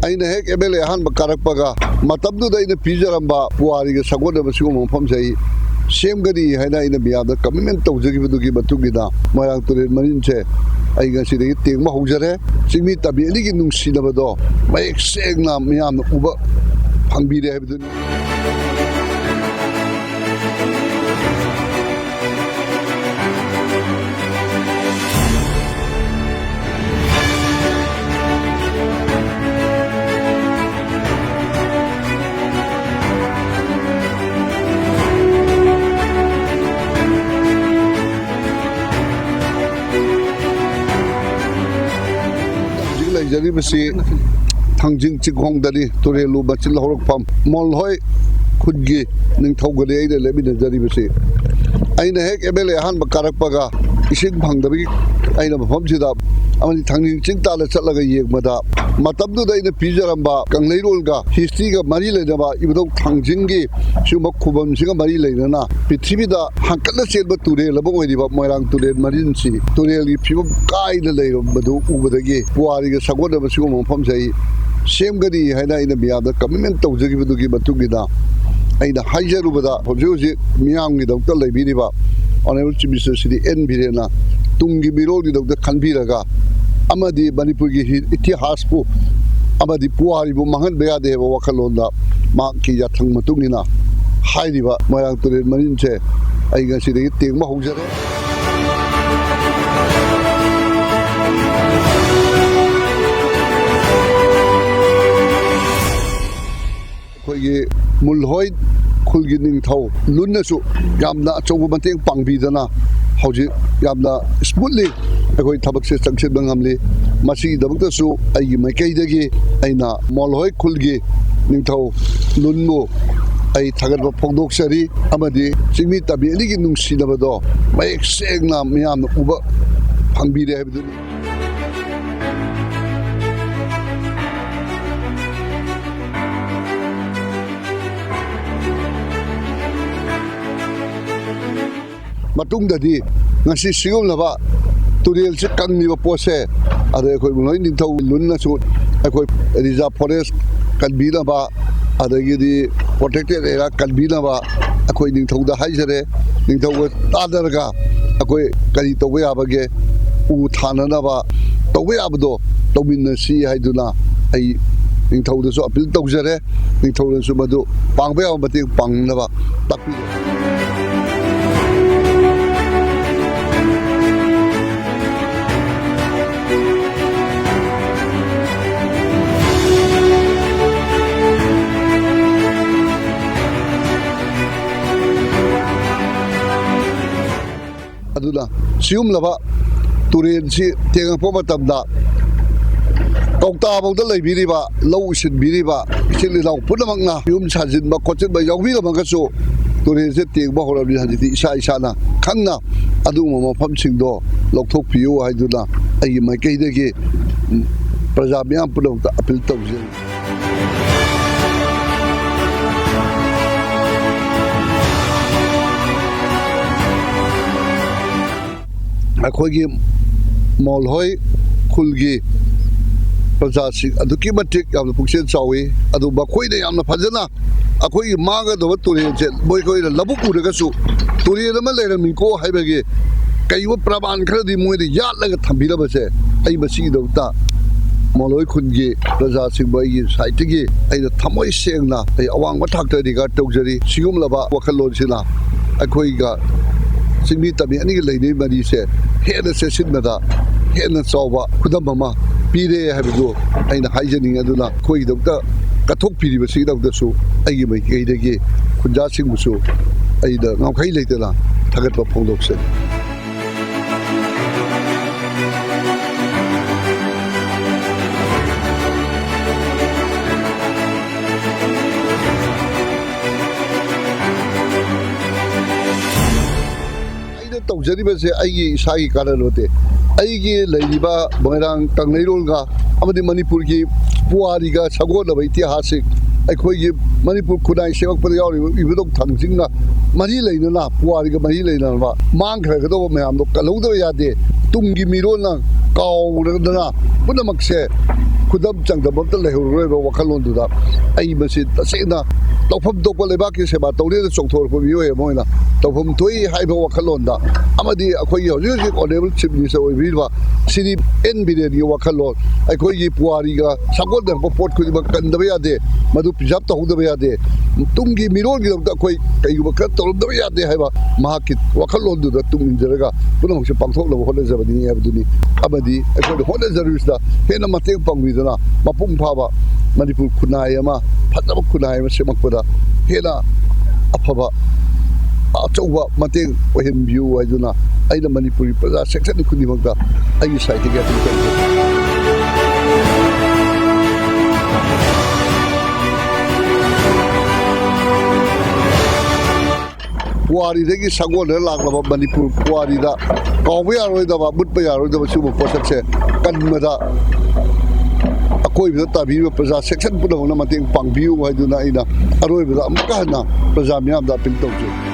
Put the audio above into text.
ꯑꯩꯅ ꯍꯦꯛ MLA ꯑꯍꯥꯟꯕ ꯀꯥꯔꯛꯄꯒ ꯃꯇꯝꯗꯨꯗ ꯑꯩꯅ ꯄꯤꯖꯔꯝꯕ ꯄꯨꯋꯥꯔꯤꯒ ꯁꯥꯒꯣꯟꯅꯕ ꯁꯤꯒꯨꯝꯕ ꯃꯐꯝꯁꯦ ꯑꯩ ꯁꯦꯝꯒꯅꯤ ꯍꯥꯏꯅ ꯑꯩꯅ ꯃꯤꯌꯥꯝꯗ ꯀꯃꯤꯠꯃꯦꯟ ꯇꯧꯖꯈꯤꯕꯗꯨꯒꯤ ꯃꯇꯨꯡꯏꯟꯅ ꯃꯣꯏꯔꯥꯡ ꯇꯨꯔꯦꯜ ꯃꯔꯤꯟꯁꯦ ꯑꯩ ꯉꯁꯤꯗꯒꯤ ꯇꯦꯡꯕ ꯍꯧꯖꯔꯦ ꯆꯤꯡꯃꯤ ꯇꯝꯕꯤ ꯑꯅꯤꯒꯤ ꯅꯨꯡꯁꯤꯅꯕꯗꯣ ꯃꯌꯦꯛ ꯁꯦꯡꯅ ꯃꯤꯌꯥꯝꯅ ꯎꯕ ꯐꯪꯕꯤꯔꯦ ꯍꯥꯏꯕꯗꯨꯅꯤ ꯂꯩꯖꯔꯤꯕꯁꯤ ꯊꯥꯡꯖꯤꯡ ꯆꯤꯡꯈꯣꯡꯗꯅꯤ ꯇꯨꯔꯦꯜꯂꯨ ꯃꯆꯤꯜ ꯍꯧꯔꯛꯐꯝ ꯃꯣꯜꯍꯣꯏ ꯈꯨꯟꯒꯤ ꯅꯤꯡꯊꯧꯒꯅꯤ ꯑꯩꯅ ꯂꯩꯃꯤꯟꯅꯖꯔꯤꯕꯁꯤ ꯑꯩꯅ ꯍꯦꯛ MLA ꯑꯍꯥꯟꯕ ꯀꯥꯔꯛꯄꯒ ꯏꯁꯤꯡ ꯐꯪꯗꯕꯒꯤ ꯑꯩꯅ ꯃꯐꯝꯁꯤꯗ ꯑꯃꯗꯤ ꯊꯥꯡꯖꯤꯡ ꯆꯤꯡ ꯇꯥꯟꯅ ꯆꯠꯂꯒ ꯌꯦꯡꯕꯗ ꯃꯇꯝꯗꯨꯗ ꯑꯩꯅ ꯄꯤꯖꯔꯝꯕ ꯀꯪꯂꯩꯔꯣꯜꯒ ꯍꯤꯁꯇ꯭ꯔꯤꯒ ꯃꯔꯤ ꯂꯩꯅꯕ ꯏꯕꯨꯙꯧ ꯊꯥꯡꯖꯤꯡꯒꯤ ꯁꯤꯒꯨꯝꯕ ꯈꯨꯕꯝꯁꯤꯒ ꯃꯔꯤ ꯂꯩꯅꯅ ꯄ꯭ꯔꯤꯊꯤꯕꯤꯗ ꯍꯥꯡꯀꯠꯅ ꯆꯦꯟꯕ ꯇꯨꯔꯦꯜ ꯑꯃ ꯑꯣꯏꯔꯤꯕ ꯃꯣꯏꯔꯥꯡ ꯇꯨꯔꯦꯜ ꯃꯔꯤꯟꯁꯤ ꯇꯨꯔꯦꯜꯒꯤ ꯐꯤꯕꯝ ꯀꯥꯏꯅ ꯂꯩꯔꯝꯕꯗꯨ ꯎꯕꯗꯒꯤ ꯄꯨꯋꯥꯔꯤꯒ ꯁꯥꯒꯣꯟꯅꯕ ꯁꯤꯒꯨꯝꯕ ꯃꯐꯝꯁꯦ ꯑꯩ ꯁꯦꯝꯒꯅꯤ ꯍꯥꯏꯅ ꯑꯩꯅ ꯃꯤꯌꯥꯝꯗ ꯀꯃꯤꯠꯃꯦꯟ ꯇꯧꯖꯈꯤꯕꯗꯨꯒꯤ ꯃꯇꯨꯡꯏꯟꯅ ꯑꯩꯅ ꯍꯥꯏꯖꯔꯨꯕꯗ ꯍꯧꯖꯤꯛ ꯃꯤꯌꯥꯝꯒꯤꯗꯃꯛꯇ ꯂꯩꯕꯤꯔꯤꯕ honourable chief minister Shri N. ꯕꯤꯔꯦꯟꯅ ꯇꯨꯡꯒꯤ ꯃꯤꯔꯣꯜꯒꯤꯗꯃꯛꯇ ꯈꯟꯕꯤꯔꯒ ꯑꯃꯗꯤ ꯃꯅꯤꯄꯨꯔꯒꯤ ꯏꯇꯤꯍꯥꯁꯄꯨ ꯑꯃꯗꯤ ꯄꯨꯋꯥꯔꯤꯕꯨ ꯃꯥꯡꯍꯟꯕ ꯌꯥꯗꯦ ꯍꯥꯏꯕ ꯋꯥꯈꯜꯂꯣꯟꯗ ꯃꯍꯥꯛꯀꯤ ꯌꯥꯊꯪ ꯃꯇꯨꯡꯏꯟꯅ ꯍꯥꯏꯔꯤꯕ ꯃꯣꯏꯔꯥꯡ ꯇꯨꯔꯦꯜ ꯃꯔꯤꯟꯁꯦ ꯑꯩ ꯉꯁꯤꯗꯒꯤ ꯇꯦꯡꯕ ꯍꯧꯖꯔꯦ ꯑꯩꯈꯣꯏꯒꯤ ꯃꯨꯜꯍꯣꯏ ꯈꯨꯜꯒꯤ ꯅꯤꯡꯊꯧ ꯂꯨꯟꯅꯁꯨ ꯌꯥꯝꯅ ꯑꯆꯧꯕ ꯃꯇꯦꯡ ꯄꯥꯡꯕꯤꯗꯅ ꯍꯧꯖꯤꯛ ꯌꯥꯝꯅ ꯁ꯭ꯃꯨꯠꯂꯤ ꯑꯩꯈꯣꯏ ꯊꯕꯛꯁꯦ ꯆꯪꯁꯤꯟꯕ ꯉꯝꯂꯤ ꯃꯁꯤꯒꯤꯗꯃꯛꯇꯁꯨ ꯑꯩꯒꯤ ꯃꯥꯏꯀꯩꯗꯒꯤ ꯑꯩꯅ ꯃꯣꯜꯍꯣꯏ ꯈꯨꯜꯒꯤ ꯅꯤꯡꯊꯧ ꯂꯨꯟꯕꯨ ꯑꯩ ꯊꯥꯒꯠꯄ ꯐꯣꯡꯗꯣꯛꯆꯔꯤ ꯑꯃꯗꯤ ꯆꯤꯡꯃꯤ ꯇꯝꯕꯤ ꯑꯅꯤꯒꯤ ꯅꯨꯡꯁꯤꯅꯕꯗꯣ ꯃꯌꯦꯛ ꯁꯦꯡꯅ ꯃꯤꯌꯥꯝꯅ ꯎꯕ ꯐꯪꯕꯤꯔꯦ ꯍꯥꯏꯕꯗꯨꯅꯤ ꯃꯇꯨꯡꯗꯗꯤ ꯉꯁꯤ ꯁꯤꯒꯨꯝꯂꯕ ꯇꯨꯔꯦꯜꯁꯤ ꯀꯪꯂꯤꯕ ꯄꯣꯠꯁꯦ ꯑꯗ ꯑꯩꯈꯣꯏ ꯃꯨꯜꯍꯣꯏ ꯅꯤꯡꯊꯧ ꯂꯨꯟꯅꯁꯨ ꯑꯩꯈꯣꯏ ꯔꯤꯖꯥꯔꯚ ꯐꯣꯔꯦꯁ ꯀꯟꯕꯤꯅꯕ ꯑꯗꯒꯤꯗꯤ ꯄ꯭ꯔꯣꯇꯦꯛꯇꯦꯗ ꯑꯦꯔꯤꯌꯥ ꯀꯟꯕꯤꯅꯕ ꯑꯩꯈꯣꯏ ꯅꯤꯡꯊꯧꯗ ꯍꯥꯏꯖꯔꯦ ꯅꯤꯡꯊꯧꯒ ꯇꯥꯟꯅꯔꯒ ꯑꯩꯈꯣꯏ ꯀꯔꯤ ꯇꯧꯕ ꯌꯥꯕꯒꯦ ꯎ ꯊꯥꯅꯅꯕ ꯇꯧꯕ ꯌꯥꯕꯗꯣ ꯇꯧꯃꯤꯟꯅꯁꯤ ꯍꯥꯏꯗꯨꯅ ꯑꯩ ꯅꯤꯡꯊꯧꯗꯁꯨ ꯑꯄꯤꯜ ꯇꯧꯖꯔꯦ ꯅꯤꯡꯊꯧꯅꯁꯨ ꯃꯗꯨ ꯄꯥꯡꯕ ꯌꯥꯕ ꯃꯇꯦꯡ ꯄꯥꯡꯅꯕ ꯇꯥꯛꯄꯤꯔꯦ ꯑꯗꯨꯅ ꯁꯤꯒꯨꯝꯂꯕ ꯇꯨꯔꯦꯜꯁꯤ ꯇꯦꯡꯉꯛꯄ ꯃꯇꯝꯗ ꯀꯧꯇꯥꯐꯥꯎꯗ ꯂꯩꯕꯤꯔꯤꯕ ꯂꯧ ꯎꯁꯤꯟꯕꯤꯔꯤꯕ ꯏꯆꯤꯜ ꯏꯅꯥꯎ ꯄꯨꯝꯅꯃꯛꯅ ꯌꯨꯝ ꯁꯥꯖꯤꯟꯕ ꯈꯣꯠꯆꯤꯟꯕ ꯌꯥꯎꯕꯤꯔꯝꯃꯒꯁꯨ ꯇꯨꯔꯦꯜꯁꯦ ꯇꯦꯡꯕ ꯍꯧꯔꯕꯅꯤ ꯍꯧꯖꯤꯛꯇꯤ ꯏꯁꯥꯅ ꯈꯪꯅ ꯑꯗꯨꯒꯨꯝꯕ ꯃꯐꯝꯁꯤꯡꯗꯣ ꯂꯧꯊꯣꯛꯄꯤꯌꯨ ꯍꯥꯏꯗꯨꯅ ꯑꯩꯒꯤ ꯃꯥꯏꯀꯩꯗꯒꯤ ꯄ꯭ꯔꯖꯥ ꯃꯤꯌꯥꯝ ꯄꯨꯝꯅꯃꯛꯇ ꯑꯄꯤꯜ ꯇꯧꯖꯔꯤ ꯑꯩꯈꯣꯏꯒꯤ ꯃꯣꯜꯍꯣꯏ ꯈꯨꯜꯒꯤ ꯄ꯭ꯔꯖꯥꯁꯤꯡ ꯑꯗꯨꯛꯀꯤ ꯃꯇꯤꯛ ꯌꯥꯝꯅ ꯄꯨꯛꯆꯦꯜ ꯆꯥꯎꯏ ꯑꯗꯨ ꯃꯈꯣꯏꯅ ꯌꯥꯝꯅ ꯐꯖꯅ ꯑꯩꯈꯣꯏꯒꯤ ꯃꯥꯡꯒꯗꯕ ꯇꯨꯔꯦꯜꯁꯦ ꯃꯈꯣꯏꯅ ꯂꯧꯕꯨꯛ ꯎꯔꯒꯁꯨ ꯇꯨꯔꯦꯜ ꯑꯃ ꯂꯩꯔꯝꯃꯤꯀꯣ ꯍꯥꯏꯕꯒꯤ ꯀꯩꯒꯨꯝꯕ ꯄ꯭ꯔꯃꯥꯟ ꯈꯔꯗꯤ ꯃꯣꯏꯗ ꯌꯥꯠꯂꯒ ꯊꯝꯕꯤꯔꯕꯁꯦ ꯑꯩ ꯃꯁꯤꯒꯤꯗꯃꯛꯇ ꯃꯣꯜꯍꯣꯏ ꯈꯨꯟꯒꯤ ꯄ꯭ꯔꯖꯥꯁꯤꯡꯕꯨ ꯑꯩꯒꯤ ꯁꯥꯏꯠꯇꯒꯤ ꯑꯩꯅ ꯊꯃꯣꯏ ꯁꯦꯡꯅ ꯑꯩ ꯑꯋꯥꯡꯕ ꯊꯥꯛꯇ ꯔꯤꯒꯥꯔꯗ ꯇꯧꯖꯔꯤ ꯁꯤꯒꯨꯝꯂꯕ ꯋꯥꯈꯜꯂꯣꯟꯁꯤꯅ ꯑꯩꯈꯣꯏꯒ ꯆꯤꯡꯃꯤ ꯇꯝꯕꯤ ꯑꯅꯤꯒ ꯂꯩꯅꯔꯤꯕ ꯃꯔꯤꯁꯦ ꯍꯦꯟꯅ ꯆꯦꯠꯁꯤꯟꯕꯗ ꯍꯦꯟꯅ ꯆꯥꯎꯕ ꯈꯨꯗꯝ ꯑꯃ ꯄꯤꯔꯦ ꯍꯥꯏꯕꯗꯨ ꯑꯩꯅ ꯍꯥꯏꯖꯅꯤꯡꯉꯤ ꯑꯗꯨꯅ ꯑꯩꯈꯣꯏꯒꯤꯗꯃꯛꯇ ꯀꯠꯊꯣꯛꯄꯤꯔꯤꯕꯁꯤꯒꯤꯗꯃꯛꯇꯁꯨ ꯑꯩꯒꯤ ꯃꯥꯏꯀꯩꯗꯒꯤ ꯈꯨꯟꯖꯥꯁꯤꯡꯕꯨꯁꯨ ꯑꯩꯅ ꯉꯝꯈꯩ ꯂꯩꯇꯅ ꯊꯥꯒꯠꯄ ꯐꯣꯡꯗꯣꯛꯆꯔꯤ ꯇꯧꯖꯔꯤꯕꯁꯦ ꯑꯩꯒꯤ ꯏꯁꯥꯒꯤ ꯀꯥꯟꯅꯕ ꯑꯩꯒꯤ ꯂꯩꯔꯤꯕ ꯃꯣꯏꯔꯥꯡ ꯀꯪꯂꯩꯔꯣꯜꯒ ꯑꯃꯗꯤ ꯃꯅꯤꯄꯨꯔꯒꯤ ꯄꯨꯋꯥꯔꯤꯒ ꯁꯥꯒꯣꯟꯅꯕ ꯏꯇꯤꯍꯥꯁꯁꯤꯡ ꯑꯩꯈꯣꯏꯒꯤ ꯃꯅꯤꯄꯨꯔ ꯈꯨꯟꯅꯥꯏ ꯁꯦꯝꯃꯛꯄꯗ ꯌꯥꯎꯔꯤꯕ ꯏꯕꯨꯙꯧ ꯊꯥꯡꯖꯤꯡꯒ ꯃꯔꯤ ꯂꯩꯅꯅ ꯄꯨꯋꯥꯔꯤꯒ ꯃꯔꯤ ꯂꯩꯅꯕ ꯃꯥꯡꯈ꯭ꯔꯒꯗꯧꯕ ꯃꯌꯥꯝꯗꯣ ꯀꯜꯍꯧꯗꯕ ꯌꯥꯗꯦ ꯇꯨꯡꯒꯤ ꯃꯤꯔꯣꯜꯅ ꯀꯥꯎꯔꯗꯅ ꯄꯨꯝꯅꯃꯛꯁꯦ ꯈꯨꯗꯝ ꯆꯥꯡꯗꯝ ꯑꯝꯇ ꯂꯩꯍꯧꯔꯔꯣꯏꯕ ꯋꯥꯈꯜꯂꯣꯟꯗꯨꯗ ꯑꯩ ꯃꯁꯤ ꯇꯁꯦꯡꯅ ꯇꯧꯐꯝ ꯊꯣꯛꯄ ꯂꯩꯕꯥꯛꯀꯤ ꯁꯦꯕꯥ ꯇꯧꯔꯦꯅ ꯆꯣꯡꯊꯣꯔꯛꯄ ꯃꯤꯑꯣꯏ ꯑꯃ ꯑꯣꯏꯅ ꯇꯧꯐꯝ ꯊꯣꯛꯏ ꯍꯥꯏꯕ ꯋꯥꯈꯜꯂꯣꯟꯗ ꯑꯃꯗꯤ ꯑꯩꯈꯣꯏꯒꯤ ꯍꯧꯖꯤꯛ ꯍꯧꯖꯤꯛ ꯑꯣꯅꯔꯦꯕꯜ ꯆꯤꯐ ꯃꯤꯅꯤꯁꯇꯔ ꯑꯣꯏꯕꯤꯔꯤꯕ ꯁꯤꯗꯤ ꯑꯦꯟ ꯕꯤꯔꯦꯟꯒꯤ ꯋꯥꯈꯜꯂꯣꯟ ꯑꯩꯈꯣꯏꯒꯤ ꯄꯨꯋꯥꯔꯤꯒ ꯁꯥꯒꯣꯟꯅꯔꯛꯄ ꯄꯣꯠ ꯈꯨꯗꯤꯡꯃꯛ ꯀꯟꯗꯕ ꯌꯥꯗꯦ ꯃꯗꯨ ꯄ꯭ꯔꯤꯖꯥꯕ ꯇꯧꯍꯧꯗꯕ ꯌꯥꯗꯦ ꯇꯨꯡꯒꯤ ꯃꯤꯔꯣꯜꯒꯤꯗꯃꯛꯇ ꯑꯩꯈꯣꯏ ꯀꯩꯒꯨꯝꯕ ꯈꯔ ꯇꯧꯔꯝꯗꯕ ꯌꯥꯗꯦ ꯍꯥꯏꯕ ꯃꯍꯥꯛꯀꯤ ꯋꯥꯈꯜꯂꯣꯟꯗꯨꯗ ꯇꯨꯡ ꯏꯟꯖꯔꯒ ꯄꯨꯝꯅꯃꯛꯁꯦ ꯄꯥꯡꯊꯣꯛꯅꯕ ꯍꯣꯠꯅꯖꯕꯅꯤ ꯍꯥꯏꯕꯗꯨꯅꯤ ꯑꯃꯗꯤ ꯑꯩꯈꯣꯏꯅ ꯍꯣꯠꯅꯖꯔꯤꯕꯁꯤꯗ ꯍꯦꯟꯅ ꯃꯇꯦꯡ ꯄꯥꯡꯕꯤꯗꯨꯅ ꯃꯄꯨꯡ ꯐꯥꯕ ꯃꯅꯤꯄꯨꯔ ꯈꯨꯟꯅꯥꯏ ꯑꯃ ꯐꯖꯕ ꯈꯨꯟꯅꯥꯏ ꯑꯃ ꯁꯦꯝꯃꯛꯄꯗ ꯍꯦꯟꯅ ꯑꯐꯕ ꯑꯆꯧꯕ ꯃꯇꯦꯡ ꯑꯣꯏꯍꯟꯕꯤꯌꯨ ꯍꯥꯏꯗꯨꯅ ꯑꯩꯅ ꯃꯅꯤꯄꯨꯔꯤ ꯄ꯭ꯔꯖꯥ ꯁꯦꯛꯁꯟ ꯈꯨꯗꯤꯡꯃꯛꯇ ꯑꯩꯒꯤ ꯁꯥꯏꯠꯇꯒꯤ ꯑꯗꯨꯝ ꯇꯧꯖꯩ ꯄꯨꯋꯥꯔꯤꯗꯒꯤ ꯁꯥꯒꯣꯟꯅ ꯂꯥꯛꯂꯕ ꯃꯅꯤꯄꯨꯔ ꯄꯨꯋꯥꯔꯤꯗ ꯀꯥꯎꯕ ꯌꯥꯔꯣꯏꯗꯕ ꯃꯨꯠꯄ ꯌꯥꯔꯣꯏꯗꯕ ꯁꯤꯒꯨꯝꯕ ꯄꯣꯠꯁꯛꯁꯦ ꯀꯟꯕꯗ ꯑꯀꯣꯏꯕꯗ ꯇꯥꯕꯤꯔꯤꯕ ꯄ꯭ꯔꯖꯥ ꯁꯦꯛꯁꯟ ꯄꯨꯝꯅꯃꯛꯅ ꯃꯇꯦꯡ ꯄꯥꯡꯕꯤꯌꯨ ꯍꯥꯏꯗꯨꯅ ꯑꯩꯅ ꯑꯔꯣꯏꯕꯗ ꯑꯃꯨꯛꯀ ꯍꯟꯅ ꯄ꯭ꯔꯖꯥ ꯃꯤꯌꯥꯝꯗ ꯑꯄꯤꯜ ꯇꯧꯖꯩ